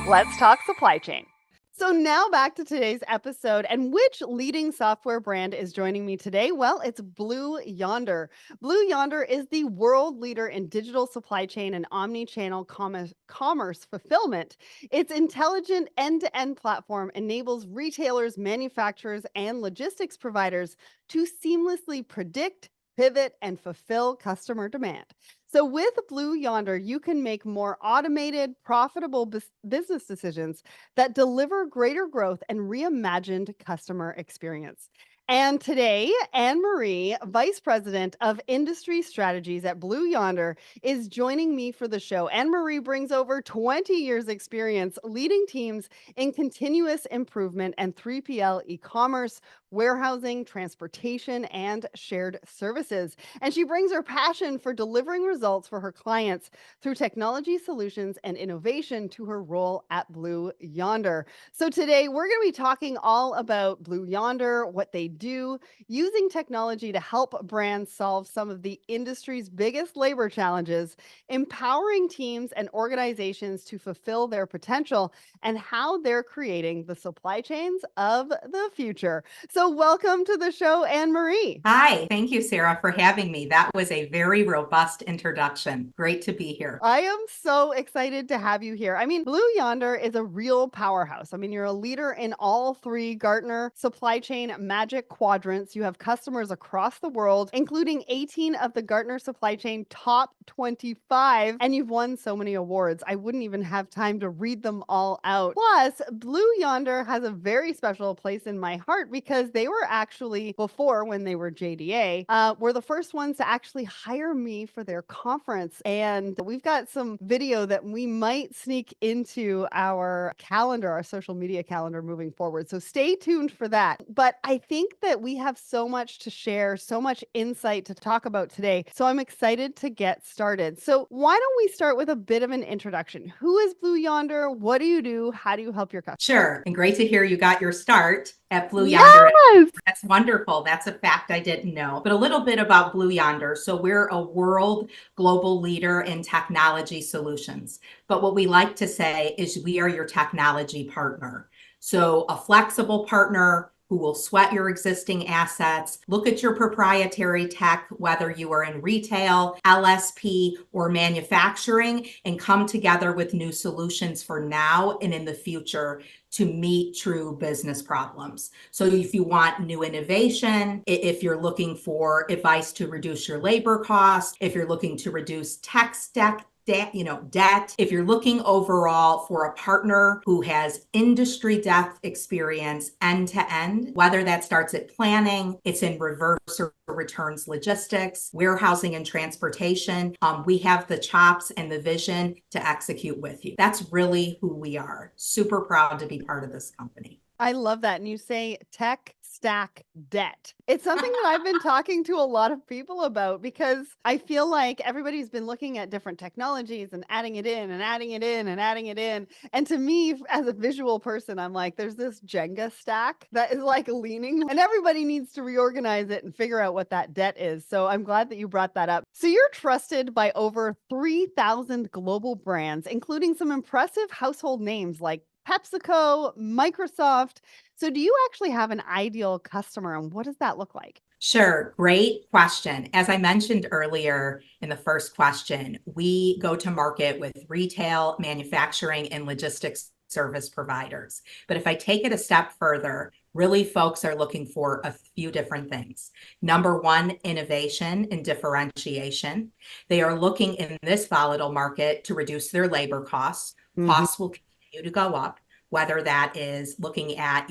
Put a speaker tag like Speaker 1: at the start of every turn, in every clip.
Speaker 1: Let's talk supply chain. So now back to today's episode, and which leading software brand is joining me today? Well, it's Blue Yonder. Blue Yonder is the world leader in digital supply chain and omni-channel commerce fulfillment. Its intelligent end-to-end platform enables retailers, manufacturers, and logistics providers to seamlessly predict, pivot, and fulfill customer demand. So with Blue Yonder, you can make more automated, profitable business decisions that deliver greater growth and reimagined customer experience. And today, Anne Marie, Vice President of Industry Strategies at Blue Yonder, is joining me for the show. Anne Marie brings over 20 years' experience leading teams in continuous improvement and 3PL e commerce, warehousing, transportation, and shared services. And she brings her passion for delivering results for her clients through technology solutions and innovation to her role at Blue Yonder. So today we're going to be talking all about Blue Yonder, what they do, using technology to help brands solve some of the industry's biggest labor challenges, empowering teams and organizations to fulfill their potential, and how they're creating the supply chains of the future. So welcome to the show, Anne Marie.
Speaker 2: Hi, thank you, Sarah, for having me. That was a very robust introduction. Great to be here.
Speaker 1: I am so excited to have you here. I mean, Blue Yonder is a real powerhouse. I mean, you're a leader in all three Gartner supply chain magic quadrants. You have customers across the world, including 18 of the Gartner supply chain top 25, and you've won so many awards. I wouldn't even have time to read them all out. Plus, Blue Yonder has a very special place in my heart because they were actually, before when they were JDA, were the first ones to actually hire me for their conference. And we've got some video that we might sneak into our calendar, our social media calendar moving forward. So stay tuned for that. But I think that we have so much to share, so much insight to talk about today. So I'm excited to get started. So why don't we start with a bit of an introduction? Who is Blue Yonder? What do you do? How do you help your customers?
Speaker 2: Sure. And great to hear you got your start at Blue Yonder.
Speaker 1: Yes.
Speaker 2: That's wonderful. That's a fact I didn't know. But a little bit about Blue Yonder. So we're a world global leader in technology solutions. But what we like to say is we are your technology partner. So a flexible partner who will sweat your existing assets, look at your proprietary tech, whether you are in retail, LSP, or manufacturing, and come together with new solutions for now and in the future to meet true business problems. So if you want new innovation, if you're looking for advice to reduce your labor costs, if you're looking to reduce tech stack, debt. If you're looking overall for a partner who has industry depth experience end to end, whether that starts at planning, it's in reverse or returns logistics, warehousing and transportation, we have the chops and the vision to execute with you. That's really who we are. Super proud to be part of this company.
Speaker 1: I love that. And you say tech stack debt. It's something that I've been talking to a lot of people about because I feel like everybody's been looking at different technologies and adding it in and adding it in and adding it in. And to me, as a visual person, I'm like, there's this Jenga stack that is like leaning, and everybody needs to reorganize it and figure out what that debt is. So I'm glad that you brought that up. So you're trusted by over 3,000 global brands, including some impressive household names like PepsiCo, Microsoft. So do you actually have an ideal customer, and what does that look like?
Speaker 2: Sure. Great question. As I mentioned earlier in the first question, we go to market with retail, manufacturing, and logistics service providers. But if I take it a step further, really folks are looking for a few different things. Number one, innovation and differentiation. They are looking in this volatile market to reduce their labor costs. Costs will continue to go up, whether that is looking at,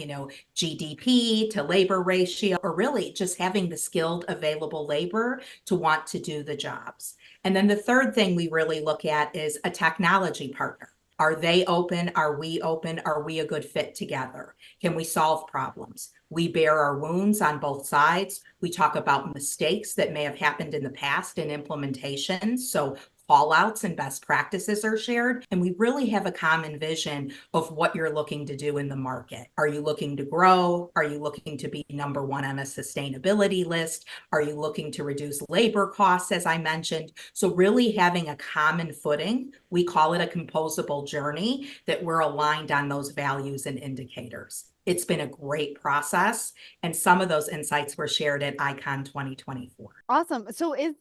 Speaker 2: GDP to labor ratio, or really just having the skilled available labor to want to do the jobs. And then the third thing we really look at is a technology partner. Are they open? Are we open? Are we a good fit together? Can we solve problems? We bear our wounds on both sides. We talk about mistakes that may have happened in the past in implementation. So call outs and best practices are shared. And we really have a common vision of what you're looking to do in the market. Are you looking to grow? Are you looking to be number one on a sustainability list? Are you looking to reduce labor costs, as I mentioned? So really having a common footing, we call it a composable journey, that we're aligned on those values and indicators. It's been a great process, and some of those insights were shared at ICON 2024.
Speaker 1: Awesome. So is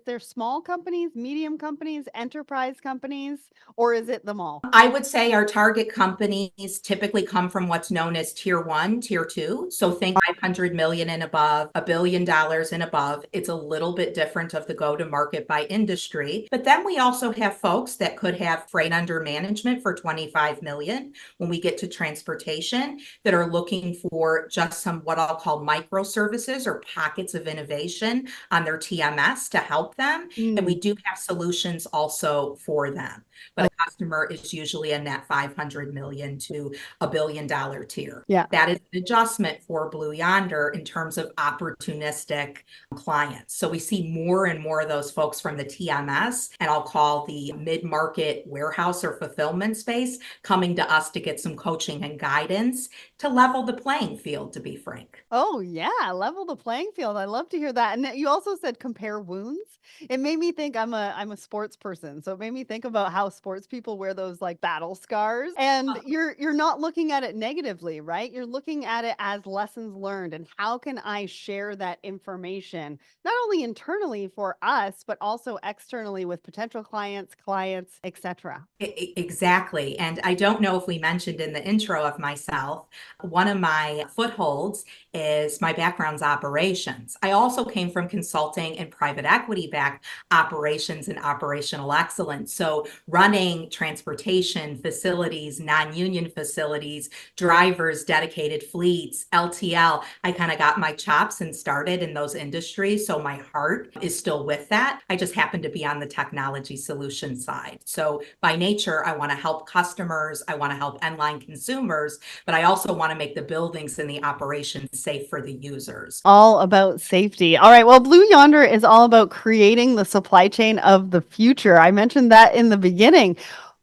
Speaker 1: there small companies, medium companies, enterprise companies, or is it them all?
Speaker 2: I would say our target companies typically come from what's known as tier one, tier two. So think 500 million and above, $1 billion and above. It's a little bit different of the go-to-market by industry. But then we also have folks that could have freight under management for 25 million when we get to transportation, that are looking for just some what I'll call microservices or pockets of innovation on their TMS to help them. And we do have solutions also for them. But a customer is usually in that 500 million to $1 billion tier.
Speaker 1: Yeah.
Speaker 2: That is an adjustment for Blue Yonder in terms of opportunistic clients. So we see more and more of those folks from the TMS, and I'll call the mid-market warehouse or fulfillment space, coming to us to get some coaching and guidance to level the playing field, to be frank.
Speaker 1: Oh yeah, level the playing field. I love to hear that. And you also said compare wounds. It made me think I'm a sports person. So it made me think about how sports people wear those like battle scars. And you're not looking at it negatively, right? You're looking at it as lessons learned, and how can I share that information not only internally for us, but also externally with potential clients, etc.
Speaker 2: Exactly. And I don't know if we mentioned in the intro of myself, one of my footholds is my background's operations. I also came from consulting and private equity backed operations and operational excellence. So running transportation facilities, non-union facilities, drivers, dedicated fleets, LTL, I kind of got my chops and started in those industries. So my heart is still with that. I just happen to be on the technology solution side. So by nature, I want to help customers, I want to help end-line consumers, but I also want to make the buildings and the operations safe for the users.
Speaker 1: All about safety. All right. Well, Blue Yonder is all about creating the supply chain of the future. I mentioned that in the beginning.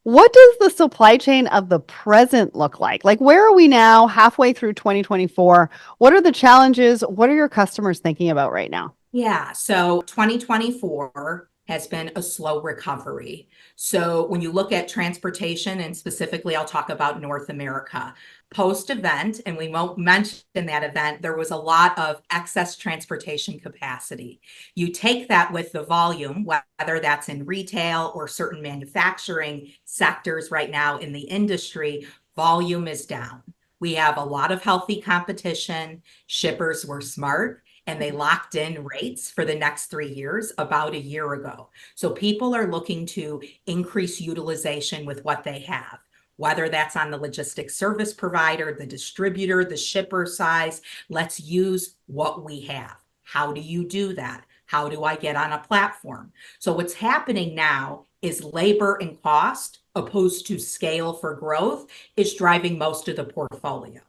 Speaker 1: What does the supply chain of the present look like? Like, where are we now, halfway through 2024? What are the challenges? What are your customers thinking about right now?
Speaker 2: Yeah, so 2024 has been a slow recovery. So when you look at transportation, and specifically I'll talk about North America, post-event, and we won't mention that event, there was a lot of excess transportation capacity. You take that with the volume, whether that's in retail or certain manufacturing sectors right now in the industry, volume is down. We have a lot of healthy competition. Shippers were smart, and they locked in rates for the next 3 years about a year ago. So people are looking to increase utilization with what they have, whether that's on the logistics service provider, the distributor, the shipper size. Let's use what we have. How do you do that? How do I get on a platform? So what's happening now is labor and cost, opposed to scale for growth, is driving most of the portfolio.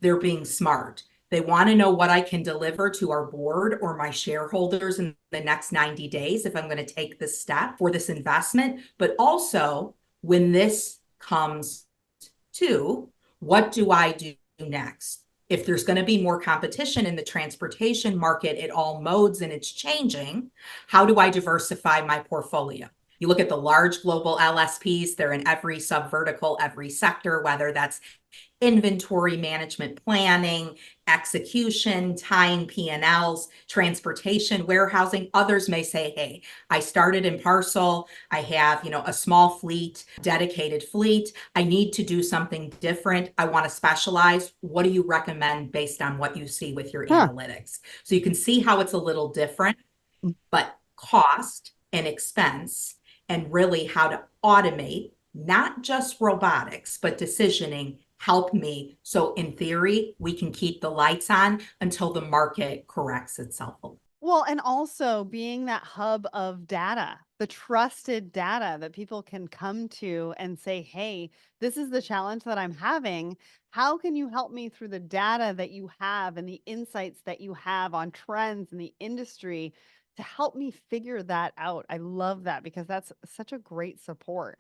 Speaker 2: They're being smart. They want to know what I can deliver to our board or my shareholders in the next 90 days if I'm going to take this step for this investment. But also, when this comes to, what do I do next? If there's going to be more competition in the transportation market at all modes and it's changing, how do I diversify my portfolio? You look at the large global LSPs, they're in every subvertical, every sector, whether that's inventory management, planning, execution, tying P&Ls, transportation, warehousing. Others may say, hey, I started in parcel. I have, a small fleet, dedicated fleet. I need to do something different. I want to specialize. What do you recommend based on what you see with your analytics? So you can see how it's a little different, but cost and expense, and really how to automate, not just robotics, but decisioning, help me. So in theory, we can keep the lights on until the market corrects itself.
Speaker 1: Well, and also being that hub of data, the trusted data that people can come to and say, hey, this is the challenge that I'm having. How can you help me through the data that you have and the insights that you have on trends in the industry to help me figure that out. I love that because that's such a great support.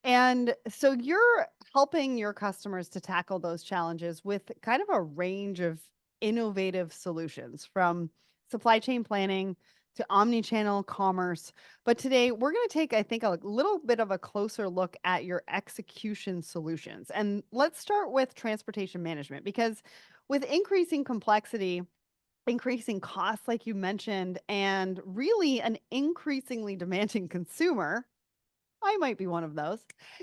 Speaker 1: And so you're helping your customers to tackle those challenges with kind of a range of innovative solutions from supply chain planning to omni-channel commerce. But today we're going to take, I think, a little bit of a closer look at your execution solutions. And let's start with transportation management because with increasing complexity, increasing costs, like you mentioned, and really an increasingly demanding consumer, I might be one of those,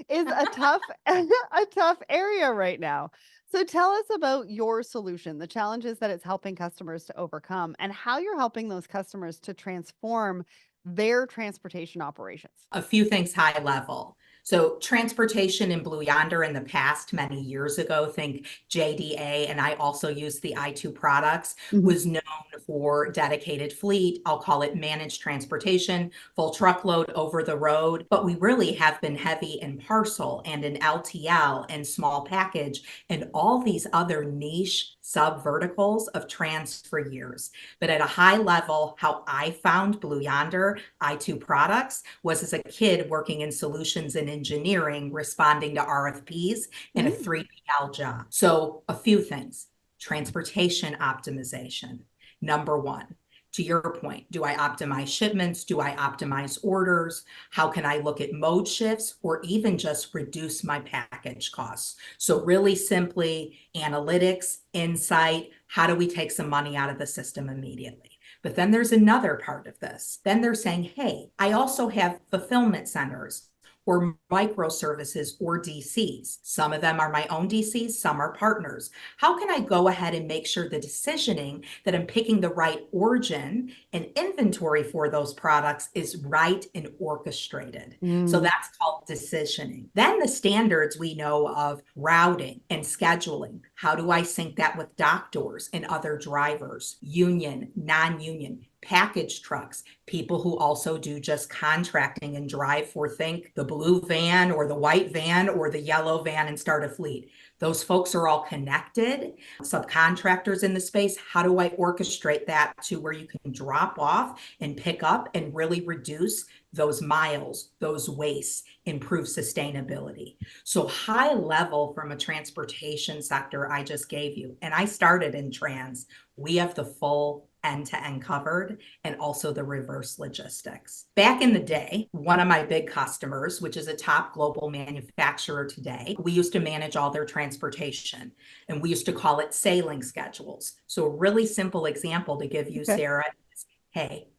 Speaker 1: is a tough a tough area right now. So tell us about your solution, the challenges that it's helping customers to overcome, and how you're helping those customers to transform their transportation operations.
Speaker 2: A few things high level. So transportation in Blue Yonder in the past, many years ago, think JDA, and I also use the I2 products,
Speaker 1: Mhm.
Speaker 2: was known for dedicated fleet. I'll call it managed transportation, full truckload over the road. But we really have been heavy in parcel and in LTL and small package and all these other niche sub verticals of trans for years. But at a high level, how I found Blue Yonder I2 products was as a kid working in solutions and engineering, responding to RFPs in a
Speaker 1: Mm.
Speaker 2: 3PL job. So a few things. Transportation optimization, number one. To your point, do I optimize shipments? Do I optimize orders? How can I look at mode shifts or even just reduce my package costs? So really simply analytics, insight, how do we take some money out of the system immediately? But then there's another part of this. Then they're saying, hey, I also have fulfillment centers or microservices or DCs. Some of them are my own DCs, some are partners. How can I go ahead and make sure the decisioning that I'm picking the right origin and inventory for those products is right and orchestrated? So
Speaker 1: Mm.
Speaker 2: that's called decisioning. Then the standards we know of routing and scheduling. How do I sync that with dock doors and other drivers, union, non-union? Package trucks, people who also do just contracting and drive for, think the blue van or the white van or the yellow van and start a fleet. Those folks are all connected. Subcontractors in the space, how do I orchestrate that to where you can drop off and pick up and really reduce those miles, those wastes, improve sustainability? So high level from a transportation sector I just gave you, and I started in trans. We have the full end-to-end covered and also the reverse logistics. Back in the day, one of my big customers, which is a top global manufacturer today, we used to manage all their transportation and we used to call it sailing schedules. So a really simple example to give you,
Speaker 1: Okay.
Speaker 2: Sarah, is, hey,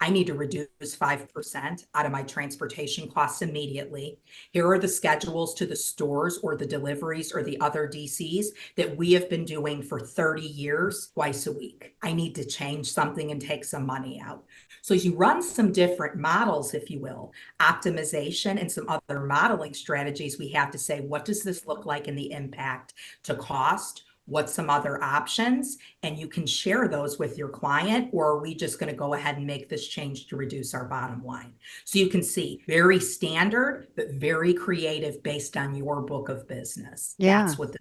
Speaker 2: I need to reduce 5% out of my transportation costs immediately. Here are the schedules to the stores or the deliveries or the other DCs that we have been doing for 30 years, twice a week. I need to change something and take some money out. So you run some different models, if you will, optimization and some other modeling strategies we have to say, what does this look like in the impact to cost? What's some other options? And you can share those with your client, or are we just going to go ahead and make this change to reduce our bottom line? So you can see very standard, but very creative based on your book of business.
Speaker 1: Yeah.
Speaker 2: That's what the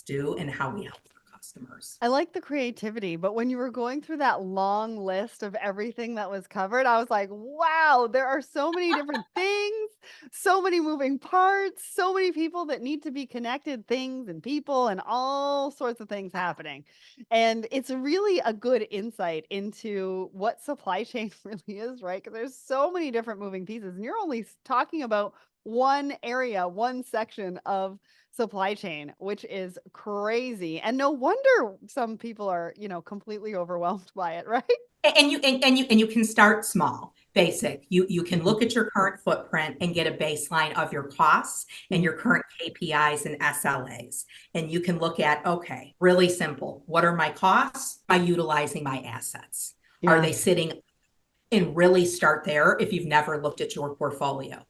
Speaker 2: do and how we help our customers.
Speaker 1: I like the creativity, but when you were going through that long list of everything that was covered, I was like, wow, there are so many different things, so many moving parts, so many people that need to be connected, things and people, and all sorts of things happening. And it's really a good insight into what supply chain really is, right? Because there's so many different moving pieces, and you're only talking about one area, one section of supply chain, which is crazy. And no wonder some people are, completely overwhelmed by it, right?
Speaker 2: And you can start small, basic. You can look at your current footprint and get a baseline of your costs and
Speaker 1: Mhm.
Speaker 2: your current KPIs and SLAs. And you can look at, okay, really simple. What are my costs by utilizing my assets? Are
Speaker 1: Yeah.
Speaker 2: they sitting, and really start there if you've never looked at your portfolio.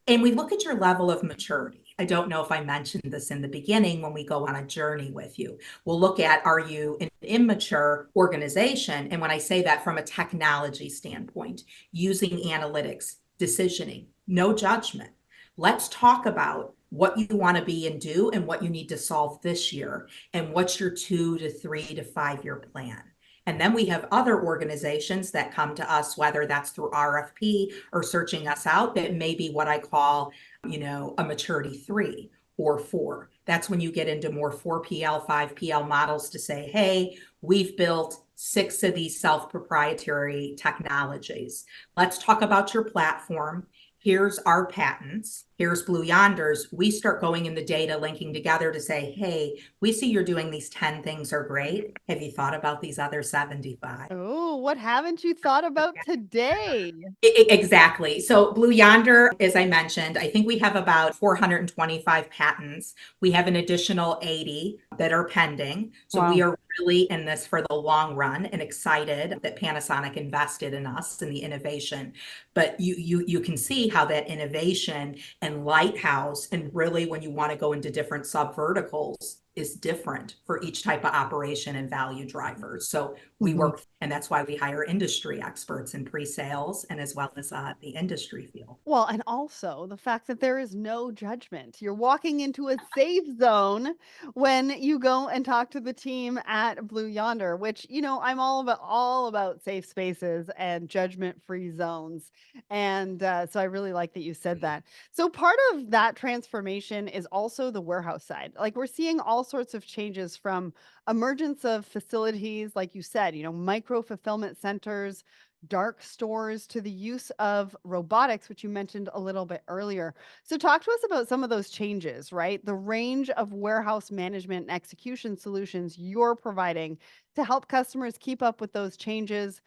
Speaker 2: And we look at your level of maturity. I don't know if I mentioned this in the beginning when we go on a journey with you. We'll look at, are you an immature organization? And when I say that from a technology standpoint, using analytics, decisioning, no judgment. Let's talk about what you want to be and do and what you need to solve this year and what's your 2 to 3 to 5 year plan. And then we have other organizations that come to us, whether that's through RFP or searching us out, that may be what I call, a maturity 3 or 4. That's when you get into more 4PL, 5PL models to say, hey, we've built 6 of these self-proprietary technologies. Let's talk about your platform. Here's our patents. Here's Blue Yonder's. We start going in the data, linking together to say, hey, we see you're doing these 10 things are great. Have you thought about these other 75?
Speaker 1: Oh, what haven't you thought about today?
Speaker 2: Exactly. So Blue Yonder, as I mentioned, I think we have about 425 patents. We have an additional 80 that are pending. So we
Speaker 1: Wow.
Speaker 2: are really in this for the long run and excited that Panasonic invested in us and the innovation. But you can see how that innovation and lighthouse, and really when you want to go into different sub verticals, is different for each type of operation and value drivers. So we
Speaker 1: Mhm.
Speaker 2: work, and that's why we hire industry experts in pre-sales and as well as the industry field.
Speaker 1: Well, and also the fact that there is no judgment. You're walking into a safe zone when you go and talk to the team at Blue Yonder, which, I'm all about safe spaces and judgment-free zones. And so I really like that you said that. So part of that transformation is also the warehouse side. Like we're seeing all sorts of changes from emergence of facilities, like you said, micro fulfillment centers, dark stores, to the use of robotics, which you mentioned a little bit earlier. So, talk to us about some of those changes, right? The range of warehouse management and execution solutions you're providing to help customers keep up with those changes,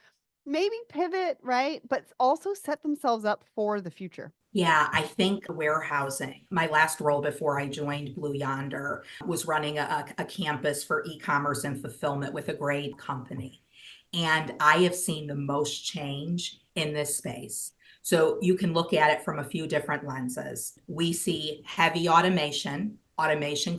Speaker 1: maybe pivot, right? But also set themselves up for the future.
Speaker 2: Yeah, I think warehousing. My last role before I joined Blue Yonder was running a campus for e-commerce and fulfillment with a great company. And I have seen the most change in this space. So you can look at it from a few different lenses. We see heavy automation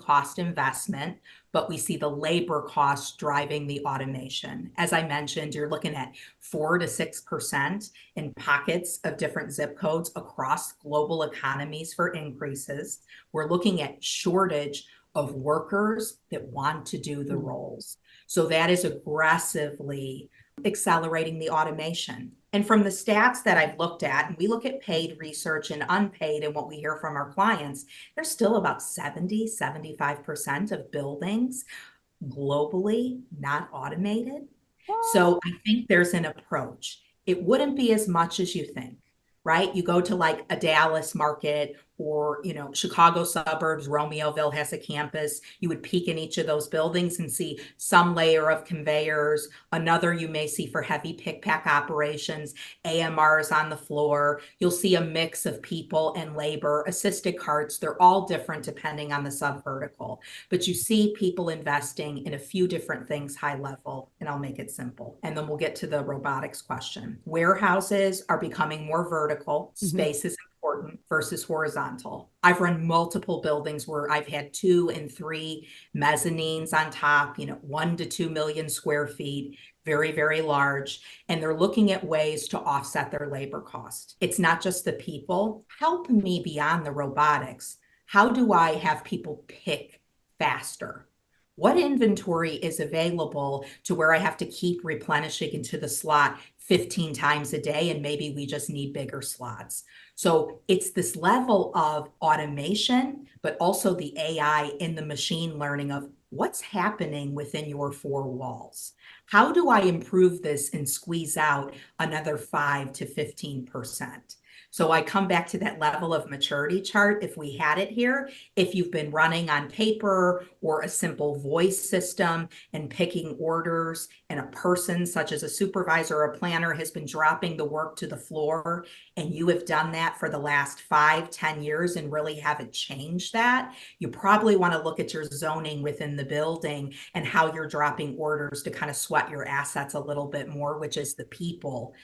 Speaker 2: cost investment, but we see the labor costs driving the automation. As I mentioned, you're looking at 4 to 6% in pockets of different zip codes across global economies for increases. We're looking at shortage of workers that want to do the
Speaker 1: Mm.
Speaker 2: roles. So that is aggressively accelerating the automation. And from the stats that I've looked at, and we look at paid research and unpaid and what we hear from our clients, there's still about 75% of buildings globally not automated.
Speaker 1: What?
Speaker 2: So I think there's an approach. It wouldn't be as much as you think, right? You go to like a Dallas market or, Chicago suburbs, Romeoville has a campus. You would peek in each of those buildings and see some layer of conveyors, another you may see for heavy pick pack operations, AMRs on the floor. You'll see a mix of people and labor, assisted carts. They're all different depending on the sub vertical. But you see people investing in a few different things high level, and I'll make it simple. And then we'll get to the robotics question. Warehouses are becoming more vertical.
Speaker 1: Mhm.
Speaker 2: Space is important versus horizontal. I've run multiple buildings where I've had 2 and 3 mezzanines on top, 1 to 2 million square feet, very, very large. And they're looking at ways to offset their labor cost. It's not just the people. Help me beyond the robotics. How do I have people pick faster? What inventory is available to where I have to keep replenishing into the slot 15 times a day, and maybe we just need bigger slots? So it's this level of automation, but also the AI in the machine learning of what's happening within your 4 walls. How do I improve this and squeeze out another 5 to 15%? So I come back to that level of maturity chart if we had it here. If you've been running on paper or a simple voice system and picking orders, and a person such as a supervisor or a planner has been dropping the work to the floor, and you have done that for the last 5, 10 years and really haven't changed that, you probably want to look at your zoning within the building and how you're dropping orders to kind of sweat your assets a little bit more, which is the people.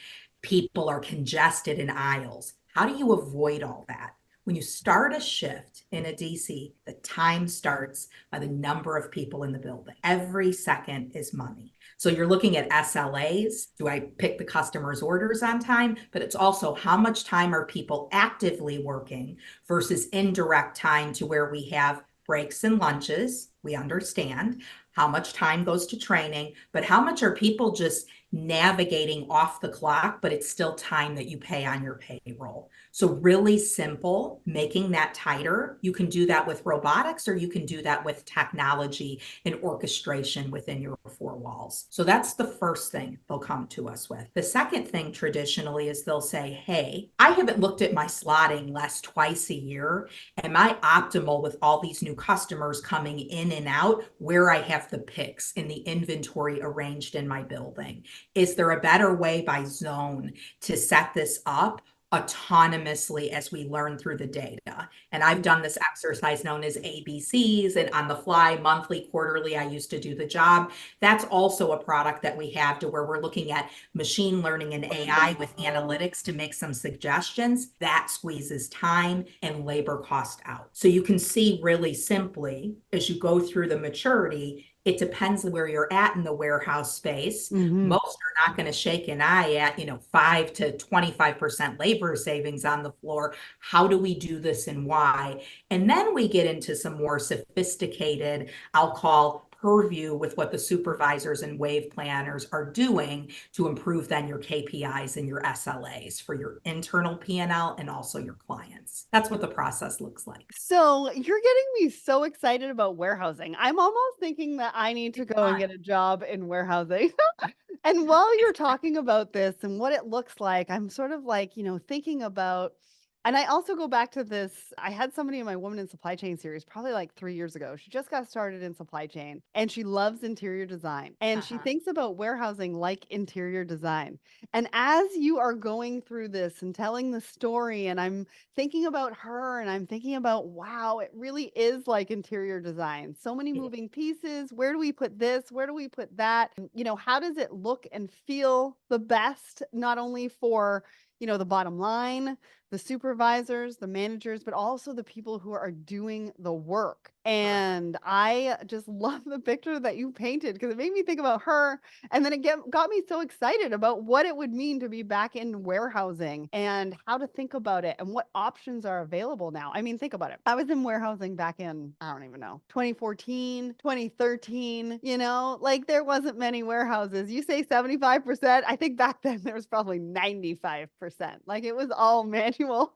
Speaker 2: People are congested in aisles. How do you avoid all that? When you start a shift in a DC, the time starts by the number of people in the building. Every second is money. So you're looking at SLAs. Do I pick the customer's orders on time? But it's also how much time are people actively working versus indirect time, to where we have breaks and lunches. We understand how much time goes to training, but how much are people just navigating off the clock, but it's still time that you pay on your payroll. So really simple, making that tighter. You can do that with robotics, or you can do that with technology and orchestration within your four walls. So that's the first thing they'll come to us with. The second thing traditionally is they'll say, hey, I haven't looked at my slotting less twice a year. Am I optimal with all these new customers coming in and out where I have the picks in the inventory arranged in my building? Is there a better way by zone to set this up autonomously as we learn through the data? And I've done this exercise known as ABCs, and on the fly, monthly, quarterly, I used to do the job. That's also a product that we have to where we're looking at machine learning and AI with analytics to make some suggestions. That squeezes time and labor cost out. So you can see really simply as you go through the maturity, it depends on where you're at in the warehouse space. Most are not going to shake an eye at, 5 to 25% labor savings on the floor. How do we do this and why? And then we get into some more sophisticated, I'll call purview with what the supervisors and wave planners are doing to improve then your KPIs and your SLAs for your internal P&L and also your clients. That's what the process looks like.
Speaker 1: So you're getting me so excited about warehousing. I'm almost thinking that I need to go and get a job in warehousing. And while you're talking about this and what it looks like, I'm sort of like, thinking about, and I also go back to this. I had somebody in my Woman in Supply Chain series probably like 3 years ago. She just got started in supply chain and she loves interior design and she thinks about warehousing like interior design. And as you are going through this and telling the story, and I'm thinking about her and I'm thinking about, wow, it really is like interior design. So many moving pieces. Where do we put this? Where do we put that? How does it look and feel the best, not only for, the bottom line, the supervisors, the managers, but also the people who are doing the work. And I just love the picture that you painted because it made me think about her. And then it got me so excited about what it would mean to be back in warehousing and how to think about it and what options are available now. I mean, think about it. I was in warehousing back in, I don't even know, 2014, 2013, like there wasn't many warehouses. You say 75%. I think back then there was probably 95%. Like it was all manual.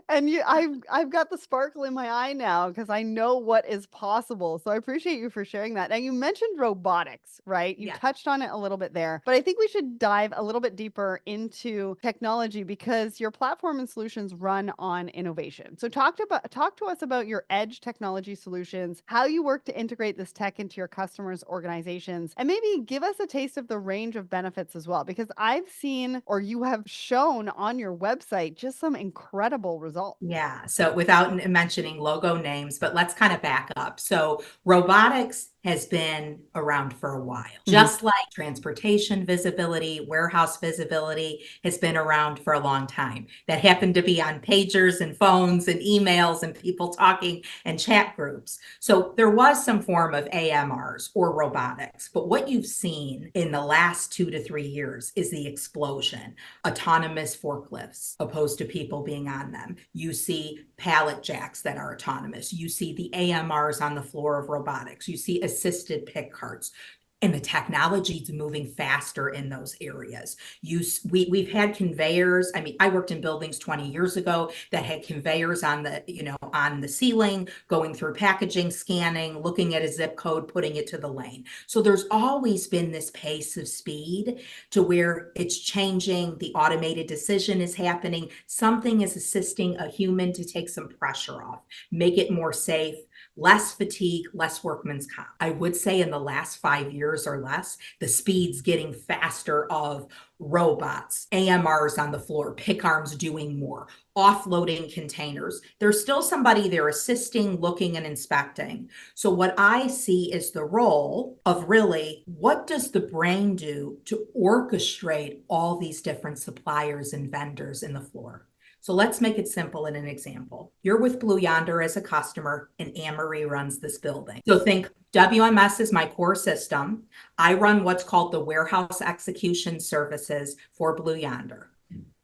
Speaker 1: And I've got the sparkle in my eye now because I know what is possible. So I appreciate you for sharing that. Now you mentioned robotics, right? You touched on it a little bit there, but I think we should dive a little bit deeper into technology because your platform and solutions run on innovation. So talk to us about your edge technology solutions, how you work to integrate this tech into your customers' organizations, and maybe give us a taste of the range of benefits as well, because I've seen, or you have shown on your website, just some incredible results.
Speaker 2: Yeah. So without mentioning logo names, but let's kind of back up. So robotics has been around for a while, just like transportation visibility, warehouse visibility has been around for a long time. That happened to be on pagers and phones and emails and people talking and chat groups. So there was some form of AMRs or robotics, but what you've seen in the last 2 to 3 years is the explosion. Autonomous forklifts opposed to people being on them. You see pallet jacks that are autonomous. You see the AMRs on the floor of robotics. You see assisted pick carts. And the technology is moving faster in those areas. We've had conveyors. I mean, I worked in buildings 20 years ago that had conveyors on the ceiling, going through packaging, scanning, looking at a zip code, putting it to the lane. So there's always been this pace of speed to where it's changing. The automated decision is happening. Something is assisting a human to take some pressure off, make it more safe, less fatigue, less workman's comp. I would say in the last 5 years or less, the speed's getting faster of robots, AMRs on the floor, pick arms doing more, offloading containers. There's still somebody there assisting, looking, and inspecting. So what I see is the role of really, what does the brain do to orchestrate all these different suppliers and vendors in the floor? So let's make it simple in an example. You're with Blue Yonder as a customer and Anne-Marie runs this building. So think WMS is my core system. I run what's called the Warehouse Execution Services for Blue Yonder.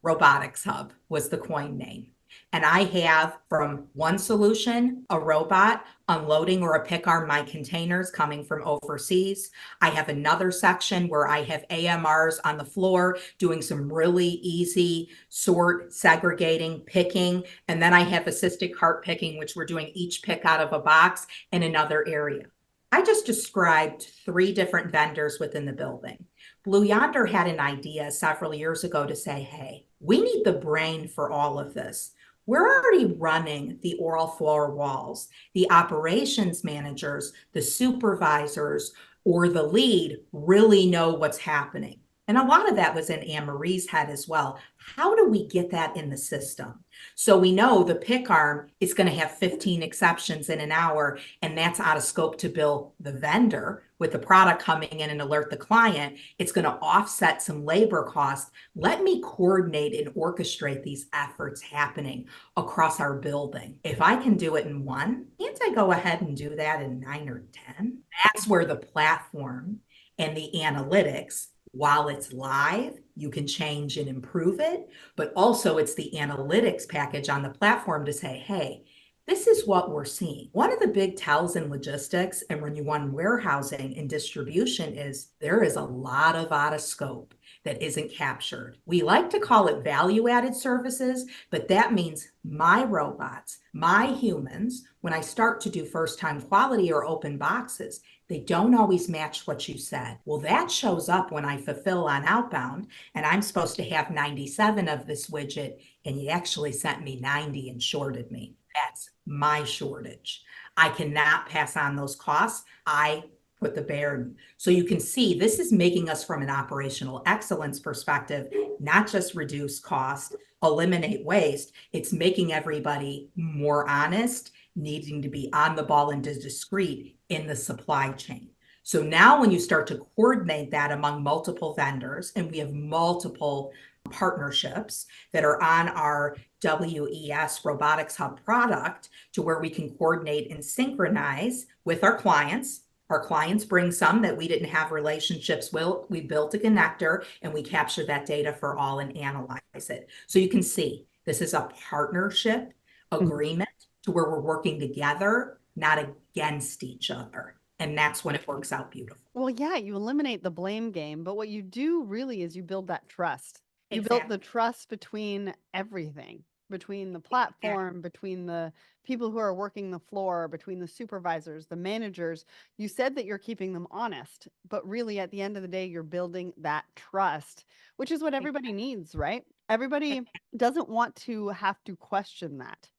Speaker 2: Robotics Hub was the coin name. And I have from one solution, a robot unloading or a pick arm my containers coming from overseas. I have another section where I have AMRs on the floor doing some really easy sort, segregating, picking. And then I have assisted cart picking, which we're doing each pick out of a box in another area. I just described 3 different vendors within the building. Blue Yonder had an idea several years ago to say, hey, we need the brain for all of this. We're already running the oral floor walls. The operations managers, the supervisors, or the lead really know what's happening. And a lot of that was in Anne-Marie's head as well. How do we get that in the system? So we know the pick arm is going to have 15 exceptions in an hour, and that's out of scope to bill the vendor with the product coming in and alert the client. It's going to offset some labor costs. Let me coordinate and orchestrate these efforts happening across our building. If I can do it in one, can't I go ahead and do that in 9 or 10? That's where the platform and the analytics, while it's live, you can change and improve it, but also it's the analytics package on the platform to say, hey, this is what we're seeing. One of the big tells in logistics and when you run warehousing and distribution is there is a lot of out of scope that isn't captured. We like to call it value-added services, but that means my robots, my humans, when I start to do first-time quality or open boxes, they don't always match what you said. Well, that shows up when I fulfill on outbound, and I'm supposed to have 97 of this widget, and you actually sent me 90 and shorted me. That's my shortage. I cannot pass on those costs. I put the burden. So you can see this is making us from an operational excellence perspective, not just reduce cost, eliminate waste. It's making everybody more honest, needing to be on the ball and discreet in the supply chain. So now when you start to coordinate that among multiple vendors, and we have multiple partnerships that are on our WES Robotics Hub product to where we can coordinate and synchronize with our clients. Our clients bring some that we didn't have relationships with. We built a connector and we capture that data for all and analyze it. So you can see this is a partnership agreement to where we're working together, not against each other. And that's when it works out beautiful.
Speaker 1: Well, yeah, you eliminate the blame game, but what you do really is you build that trust. You build
Speaker 2: Exactly.
Speaker 1: the trust between everything, between the platform, between the people who are working the floor, between the supervisors, the managers. You said that you're keeping them honest, but really at the end of the day, you're building that trust, which is what everybody needs, right? Everybody doesn't want to have to question that.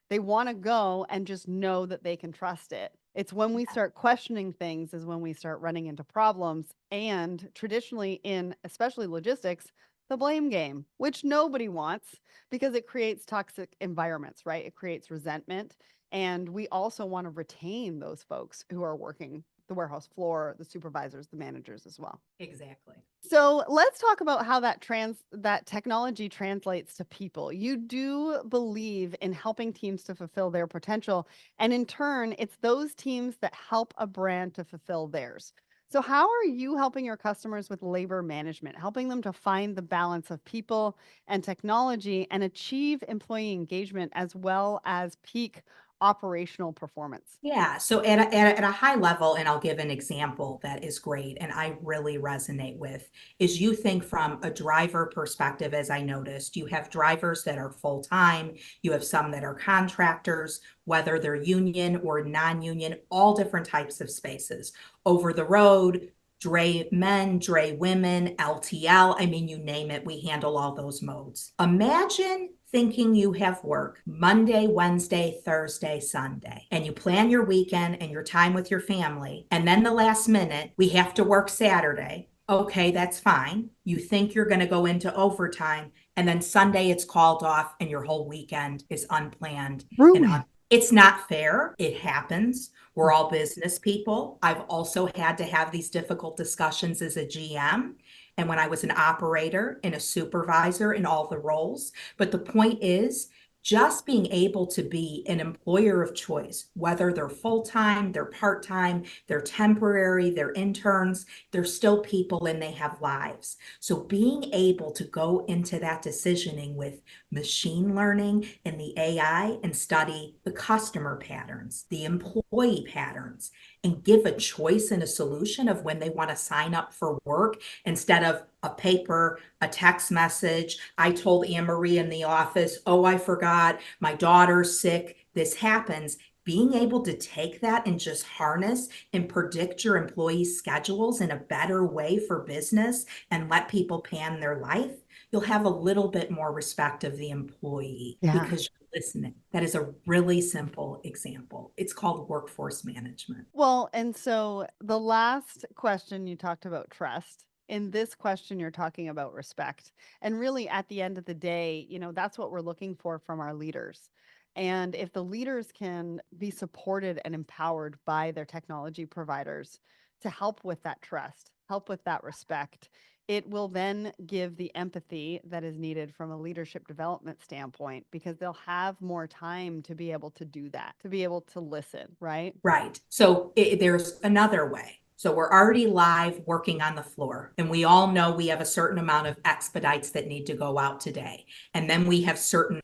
Speaker 1: They want to go and just know that they can trust it. It's when we start questioning things is when we start running into problems. And traditionally in especially logistics, the blame game, which nobody wants because it creates toxic environments, right? It creates resentment. And we also want to retain those folks who are working the warehouse floor, the supervisors, the managers as well.
Speaker 2: Exactly.
Speaker 1: So let's talk about how that technology translates to people. You do believe in helping teams to fulfill their potential, and in turn, it's those teams that help a brand to fulfill theirs. So how are you helping your customers with labor management, helping them to find the balance of people and technology and achieve employee engagement as well as peak operational performance?
Speaker 2: Yeah. So at a high level, and I'll give an example that is great and I really resonate with, is you think from a driver perspective, as I noticed, you have drivers that are full-time, you have some that are contractors, whether they're union or non-union, all different types of spaces. Over the road, dray men, dray women, LTL, I mean, you name it, we handle all those modes. Imagine thinking you have work Monday, Wednesday, Thursday, Sunday, and you plan your weekend and your time with your family. And then the last minute, we have to work Saturday. Okay, that's fine. You think you're going to go into overtime, and then Sunday it's called off and your whole weekend is unplanned. And it's not fair. It happens. We're all business people. I've also had to have these difficult discussions as a GM and when I was an operator and a supervisor in all the roles. But the point is, just being able to be an employer of choice, whether they're full-time, they're part-time, they're temporary, they're interns, they're still people and they have lives. So being able to go into that decisioning with machine learning and the AI and study the customer patterns, the employee patterns, and give a choice and a solution of when they want to sign up for work instead of a paper, a text message. I told Anne Marie in the office, oh, I forgot, my daughter's sick, this happens. Being able to take that and just harness and predict your employees' schedules in a better way for business and let people plan their life, you'll have a little bit more respect of the employee
Speaker 1: Yeah.
Speaker 2: because you're listening. That is a really simple example. It's called workforce management.
Speaker 1: Well, and so the last question you talked about trust. In this question, you're talking about respect. And really, at the end of the day, that's what we're looking for from our leaders. And if the leaders can be supported and empowered by their technology providers to help with that trust, help with that respect, it will then give the empathy that is needed from a leadership development standpoint because they'll have more time to be able to do that, to be able to listen, right?
Speaker 2: Right. So there's another way. So we're already live working on the floor, and we all know we have a certain amount of expedites that need to go out today. And then we have certain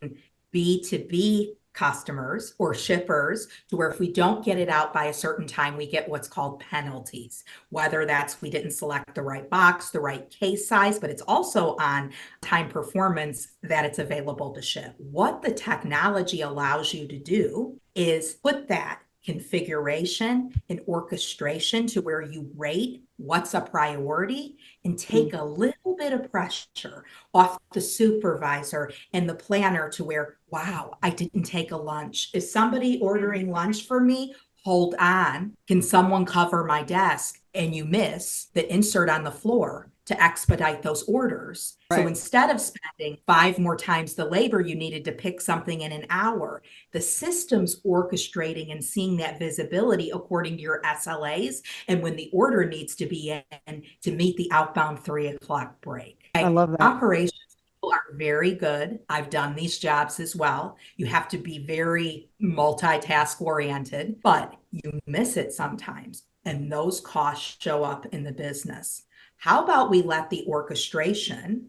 Speaker 2: B2B customers or shippers to where if we don't get it out by a certain time, we get what's called penalties, whether that's we didn't select the right box, the right case size, but it's also on time performance that it's available to ship. What the technology allows you to do is put that configuration and orchestration to where you rate what's a priority and take a little bit of pressure off the supervisor and the planner to where, wow, I didn't take a lunch. Is somebody ordering lunch for me? Hold on. Can someone cover my desk? And you miss the insert on the floor to expedite those orders. So instead of spending 5 more times the labor you needed to pick something in an hour, the system's orchestrating and seeing that visibility according to your SLAs and when the order needs to be in to meet the outbound 3 o'clock break.
Speaker 1: I love that.
Speaker 2: Operations people are very good. I've done these jobs as well. You have to be very multitask oriented, but you miss it sometimes. And those costs show up in the business. How about we let the orchestration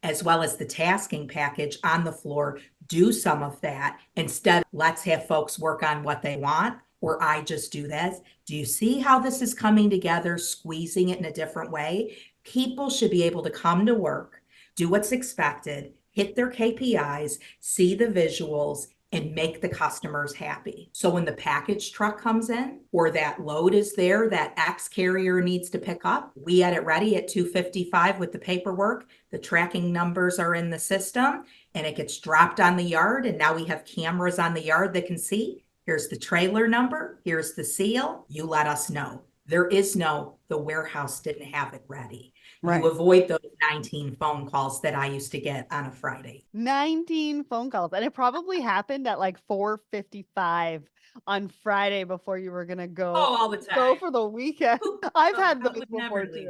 Speaker 2: as well as the tasking package on the floor do some of that instead? Let's have folks work on what they want, or I just do that. Do you see how this is coming together, squeezing it in a different way? People should be able to come to work, do what's expected, hit their KPIs, see the visuals, and make the customers happy. So when the package truck comes in or that load is there that X carrier needs to pick up, we had it ready at 2:55 with the paperwork. The tracking numbers are in the system and it gets dropped on the yard. And now we have cameras on the yard that can see, here's the trailer number, here's the seal. You let us know. There is no, the warehouse didn't have it ready.
Speaker 1: Right.
Speaker 2: You avoid those 19 phone calls that I used to get on a Friday.
Speaker 1: 19 phone calls. And it probably happened at like 4:55 on Friday before you were going to go
Speaker 2: all the
Speaker 1: go
Speaker 2: time.
Speaker 1: for the weekend. I've had
Speaker 2: I
Speaker 1: those
Speaker 2: would never
Speaker 1: before
Speaker 2: leave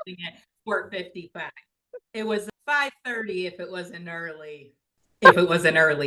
Speaker 1: too.
Speaker 2: at 4:55. It was 5:30 if it was an early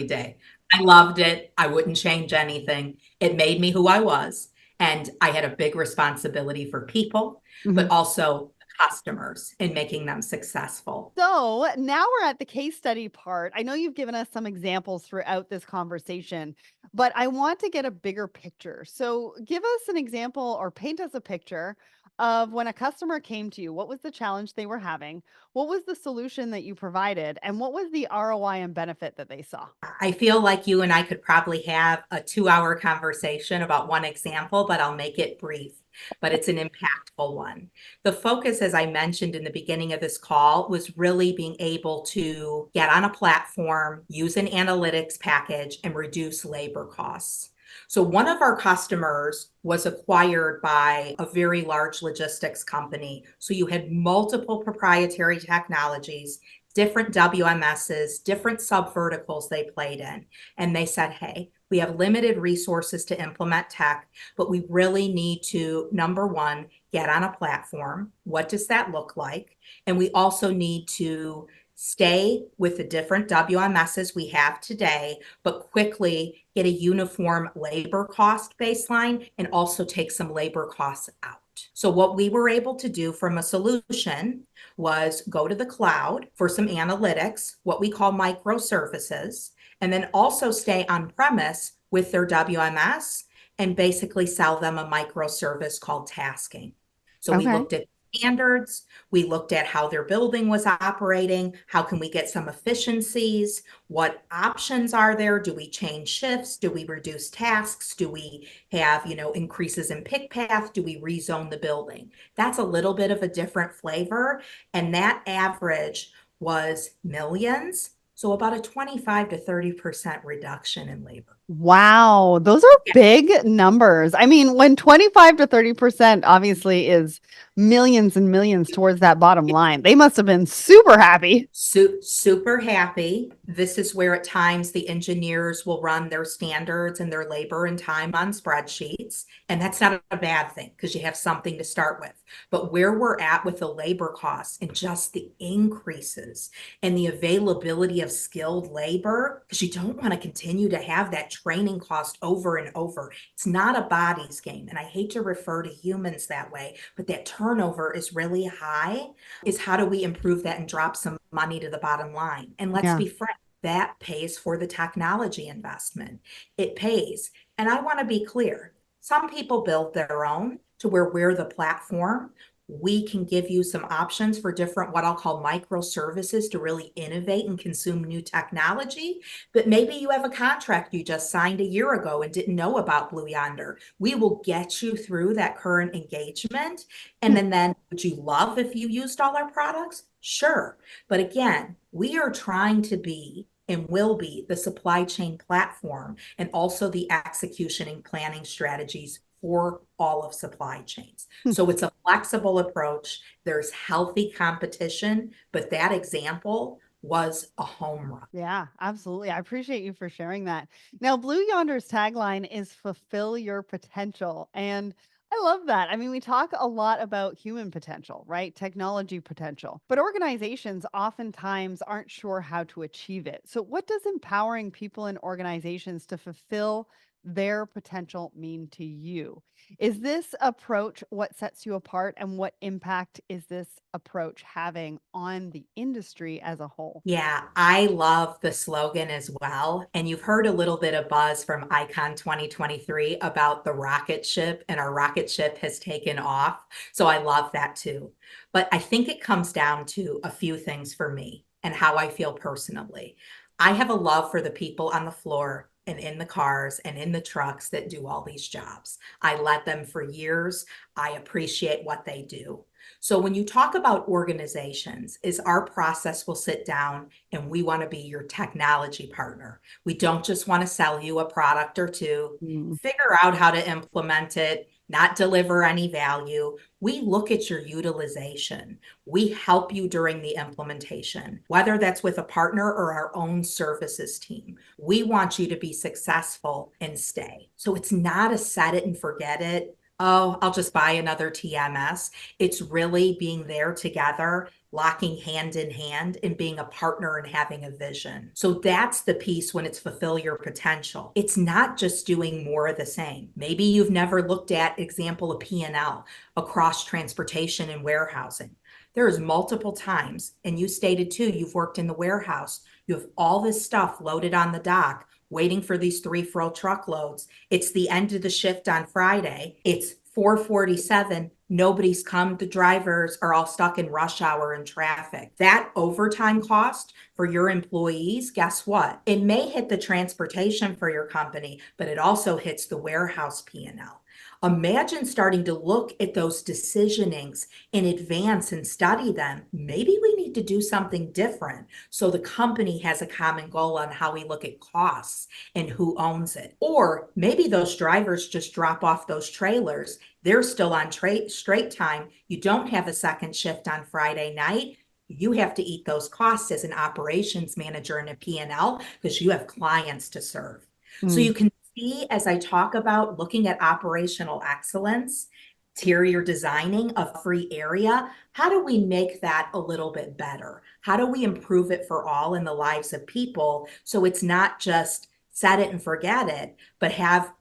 Speaker 2: day. I loved it. I wouldn't change anything. It made me who I was. And I had a big responsibility for people, but also customers and making them successful.
Speaker 1: So now we're at the case study part. I know you've given us some examples throughout this conversation, but I want to get a bigger picture. So give us an example or paint us a picture of when a customer came to you. What was the challenge they were having? What was the solution that you provided? And what was the ROI and benefit that they saw?
Speaker 2: I feel like you and I could probably have a 2-hour conversation about one example, but I'll make it brief. But it's an impactful one. The focus, as I mentioned in the beginning of this call, was really being able to get on a platform, use an analytics package, and reduce labor costs. So one of our customers was acquired by a very large logistics company. So you had multiple proprietary technologies, different WMSs, different sub verticals they played in. And they said, hey, we have limited resources to implement tech, but we really need to, number one, get on a platform. What does that look like? And we also need to stay with the different WMSs we have today, but quickly get a uniform labor cost baseline and also take some labor costs out. So what we were able to do from a solution was go to the cloud for some analytics, what we call microservices, and then also stay on premise with their WMS and basically sell them a microservice called tasking. So we
Speaker 1: Okay.
Speaker 2: looked at standards, we looked at how their building was operating, how can we get some efficiencies, what options are there, do we change shifts, do we reduce tasks, do we have, increases in pick path, do we rezone the building? That's a little bit of a different flavor, and that average was millions, so about a 25 to 30% reduction in labor.
Speaker 1: Wow, those are big numbers. I mean, when 25 to 30% obviously is millions and millions towards that bottom line, they must have been super happy.
Speaker 2: Super happy. This is where at times the engineers will run their standards and their labor and time on spreadsheets. And that's not a bad thing because you have something to start with. But where we're at with the labor costs and just the increases and the availability of skilled labor, because you don't want to continue to have that training cost over and over. It's not a bodies game. And I hate to refer to humans that way, but that turnover is really high. Is how do we improve that and drop some money to the bottom line? And let's
Speaker 1: Yeah.
Speaker 2: be frank, that pays for the technology investment. It pays. And I want to be clear, some people build their own to where we're the platform. We can give you some options for different, what I'll call microservices to really innovate and consume new technology. But maybe you have a contract you just signed a year ago and didn't know about Blue Yonder. We will get you through that current engagement. And then would you love if you used all our products? Sure. But again, we are trying to be and will be the supply chain platform and also the execution and planning strategies for all of supply chains. So it's a flexible approach. There's healthy competition, but that example was a home run.
Speaker 1: Yeah, absolutely. I appreciate you for sharing that. Now, Blue Yonder's tagline is fulfill your potential. And I love that. I mean, we talk a lot about human potential, right? Technology potential, but organizations oftentimes aren't sure how to achieve it. So, what does empowering people and organizations to fulfill their potential mean to you? Is this approach what sets you apart? And what impact is this approach having on the industry as a whole?
Speaker 2: Yeah, I love the slogan as well. And you've heard a little bit of buzz from Icon 2023 about the rocket ship, and our rocket ship has taken off. So I love that too. But I think it comes down to a few things for me and how I feel personally. I have a love for the people on the floor and in the cars and in the trucks that do all these jobs. I led them for years. I appreciate what they do. So when you talk about organizations, is our process will sit down and we want to be your technology partner. We don't just want to sell you a product or two,
Speaker 1: Mm.
Speaker 2: figure out how to implement it, not deliver any value. We look at your utilization. We help you during the implementation, whether that's with a partner or our own services team. We want you to be successful and stay. So it's not a set it and forget it. Oh, I'll just buy another TMS. It's really being there together, locking hand in hand and being a partner and having a vision. So that's the piece when it's fulfill your potential. It's not just doing more of the same. Maybe you've never looked at example of P&L across transportation and warehousing. There's multiple times, and you stated too, you've worked in the warehouse. You have all this stuff loaded on the dock waiting for these 3 truckloads. It's the end of the shift on Friday. It's 4:47. Nobody's come. The drivers are all stuck in rush hour and traffic. That overtime cost for your employees, guess what? It may hit the transportation for your company, but it also hits the warehouse P&L. Imagine starting to look at those decisionings in advance and study them. Maybe we need to do something different so the company has a common goal on how we look at costs and who owns it. Or maybe those drivers just drop off those trailers. They're still on straight time. You don't have a second shift on Friday night. You have to eat those costs as an operations manager and a P&L because you have clients to serve. So
Speaker 1: Mm.
Speaker 2: you can see as I talk about looking at operational excellence, interior designing a free area, how do we make that a little bit better? How do we improve it for all in the lives of people so it's not just set it and forget it, but have,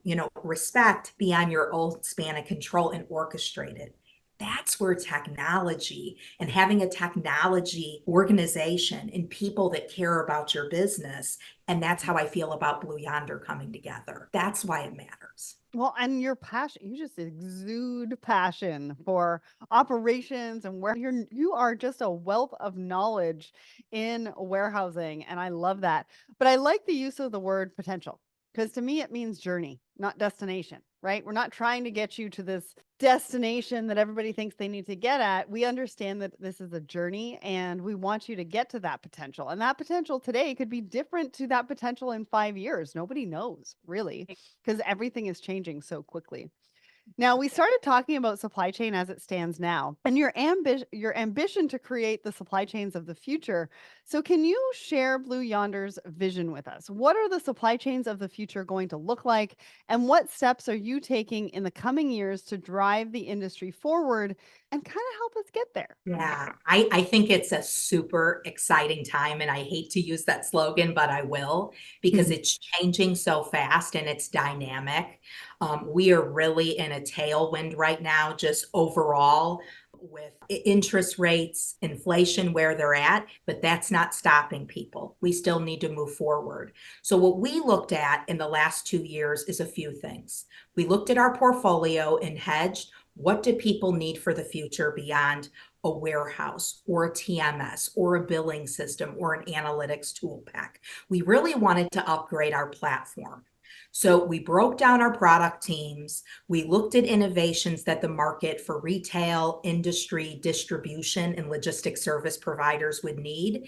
Speaker 2: respect beyond your own span of control and orchestrate it? That's where technology and having a technology organization and people that care about your business. And that's how I feel about Blue Yonder coming together. That's why it matters.
Speaker 1: Well, and your passion, you just exude passion for operations and where you are just a wealth of knowledge in warehousing. And I love that. But I like the use of the word potential because to me it means journey, not destination, right? We're not trying to get you to this destination that everybody thinks they need to get at. We understand that this is a journey and we want you to get to that potential. And that potential today could be different to that potential in 5 years. Nobody knows really because everything is changing so quickly. Now, we started talking about supply chain as it stands now and your ambition to create the supply chains of the future. So can you share Blue Yonder's vision with us? What are the supply chains of the future going to look like and what steps are you taking in the coming years to drive the industry forward and kind of help us get there?
Speaker 2: Yeah, I think it's a super exciting time. And I hate to use that slogan, but I will because it's changing so fast and it's dynamic. We are really in a tailwind right now, just overall with interest rates, inflation where they're at, but that's not stopping people. We still need to move forward. So, what we looked at in the last 2 years is a few things. We looked at our portfolio and hedged. What do people need for the future beyond a warehouse or a TMS or a billing system or an analytics tool pack? We really wanted to upgrade our platform. So we broke down our product teams. We looked at innovations that the market for retail, industry, distribution, and logistics service providers would need.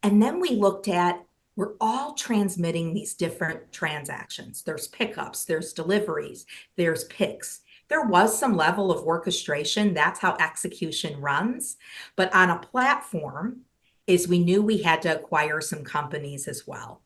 Speaker 2: And then we looked at we're all transmitting these different transactions. There's pickups, there's deliveries, there's picks. There was some level of orchestration. That's how execution runs. But on a platform, is we knew we had to acquire some companies as well.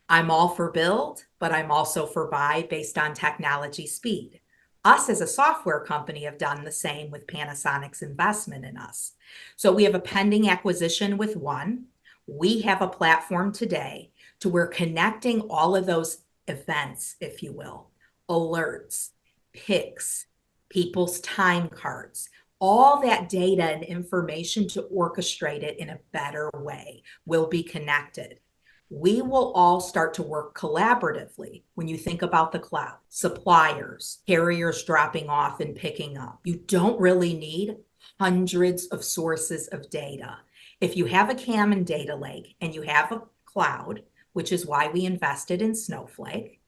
Speaker 2: I'm all for build, but I'm also for buy based on technology speed. Us as a software company have done the same with Panasonic's investment in us. So we have a pending acquisition with one. We have a platform today to where connecting all of those events, if you will, alerts, picks, people's time cards, all that data and information to orchestrate it in a better way will be connected. We will all start to work collaboratively when you think about the cloud, suppliers, carriers dropping off and picking up. You don't really need hundreds of sources of data. If you have a CAM and data lake and you have a cloud, which is why we invested in Snowflake,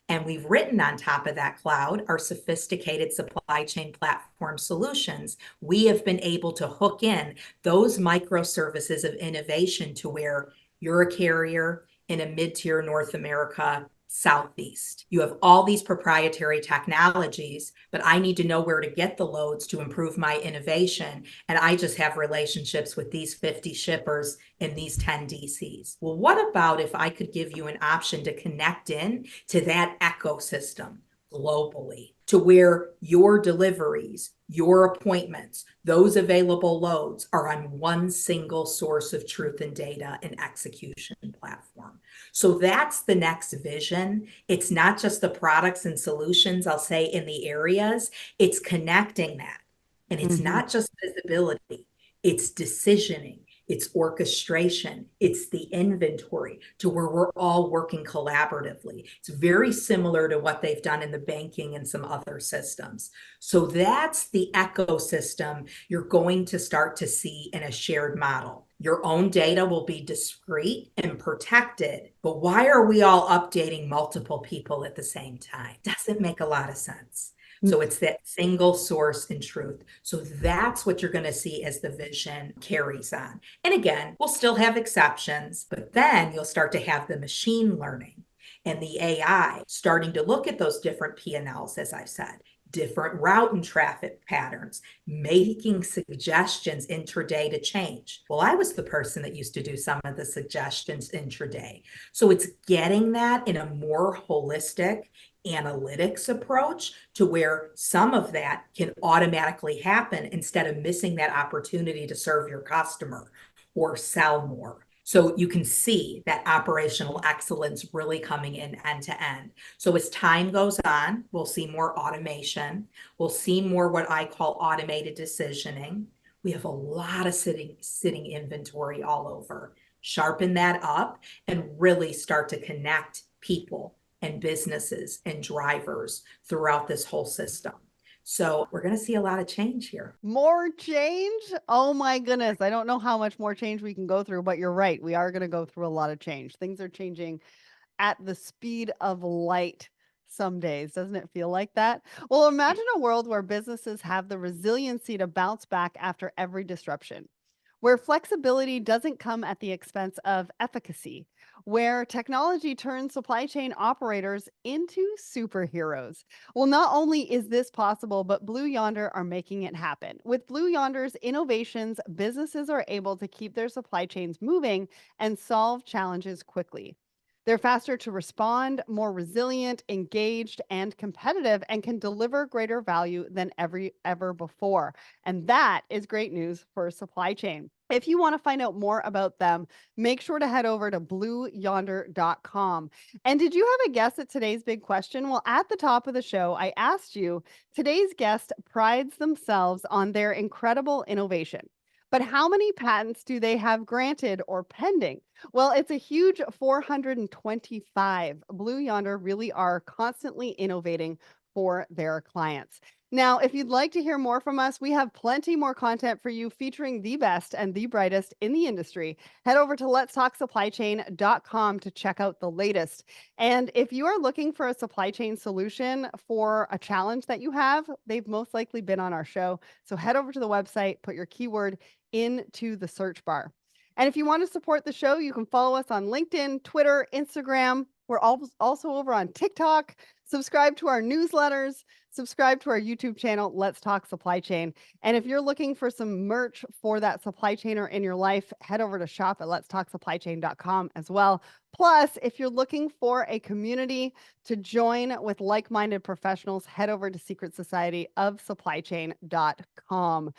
Speaker 2: and we've written on top of that cloud our sophisticated supply chain platform solutions, we have been able to hook in those microservices of innovation to where you're a carrier in a mid-tier North America Southeast. You have all these proprietary technologies, but I need to know where to get the loads to improve my innovation. And I just have relationships with these 50 shippers in these 10 DCs. Well, what about if I could give you an option to connect in to that ecosystem globally to where your deliveries, your appointments, those available loads are on one single source of truth and data and execution platform. So that's the next vision. It's not just the products and solutions, I'll say, in the areas, it's connecting that. And it's not just visibility, it's decisioning. It's orchestration, it's the inventory to where we're all working collaboratively. It's very similar to what they've done in the banking and some other systems. So that's the ecosystem you're going to start to see in a shared model. Your own data will be discrete and protected, but why are we all updating multiple people at the same time? Doesn't make a lot of sense. So it's that single source and truth. So that's what you're going to see as the vision carries on. And again, we'll still have exceptions, but then you'll start to have the machine learning and the AI starting to look at those different P&Ls, as I've said, different route and traffic patterns, making suggestions intraday to change. Well, I was the person that used to do some of the suggestions intraday. So it's getting that in a more holistic, analytics approach to where some of that can automatically happen instead of missing that opportunity to serve your customer or sell more. So you can see that operational excellence really coming in end to end. So as time goes on, we'll see more automation. We'll see more what I call automated decisioning. We have a lot of sitting inventory all over. Sharpen that up and really start to connect people and businesses and drivers throughout this whole system. So we're going to see a lot of change here.
Speaker 1: More change? Oh my goodness. I don't know how much more change we can go through, but you're right. We are going to go through a lot of change. Things are changing at the speed of light some days. Doesn't it feel like that? Well, imagine a world where businesses have the resiliency to bounce back after every disruption, where flexibility doesn't come at the expense of efficacy, where technology turns supply chain operators into superheroes. Well, not only is this possible, but Blue Yonder are making it happen. With Blue Yonder's innovations, businesses are able to keep their supply chains moving and solve challenges quickly. They're faster to respond, more resilient, engaged, and competitive, and can deliver greater value than ever before. And that is great news for supply chain. If you want to find out more about them, make sure to head over to blueyonder.com. And did you have a guess at today's big question? Well, at the top of the show, I asked you, today's guest prides themselves on their incredible innovation. But how many patents do they have granted or pending? Well, it's a huge 425. Blue Yonder really are constantly innovating for their clients. Now, if you'd like to hear more from us, we have plenty more content for you featuring the best and the brightest in the industry. Head over to letstalksupplychain.com to check out the latest. And if you are looking for a supply chain solution for a challenge that you have, they've most likely been on our show. So head over to the website, put your keyword into the search bar. And if you want to support the show, you can follow us on LinkedIn, Twitter, Instagram. We're also over on TikTok. Subscribe to our newsletters. Subscribe to our YouTube channel, Let's Talk Supply Chain. And if you're looking for some merch for that supply chainer in your life, head over to shop at letstalksupplychain.com as well. Plus, if you're looking for a community to join with like-minded professionals, head over to secretsocietyofsupplychain.com.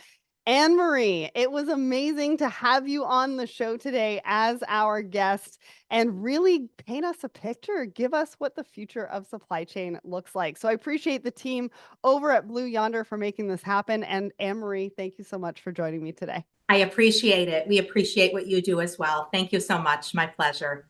Speaker 1: Anne Marie, it was amazing to have you on the show today as our guest and really paint us a picture, give us what the future of supply chain looks like. So I appreciate the team over at Blue Yonder for making this happen. And Anne Marie, thank you so much for joining me today.
Speaker 2: I appreciate it. We appreciate what you do as well. Thank you so much. My pleasure.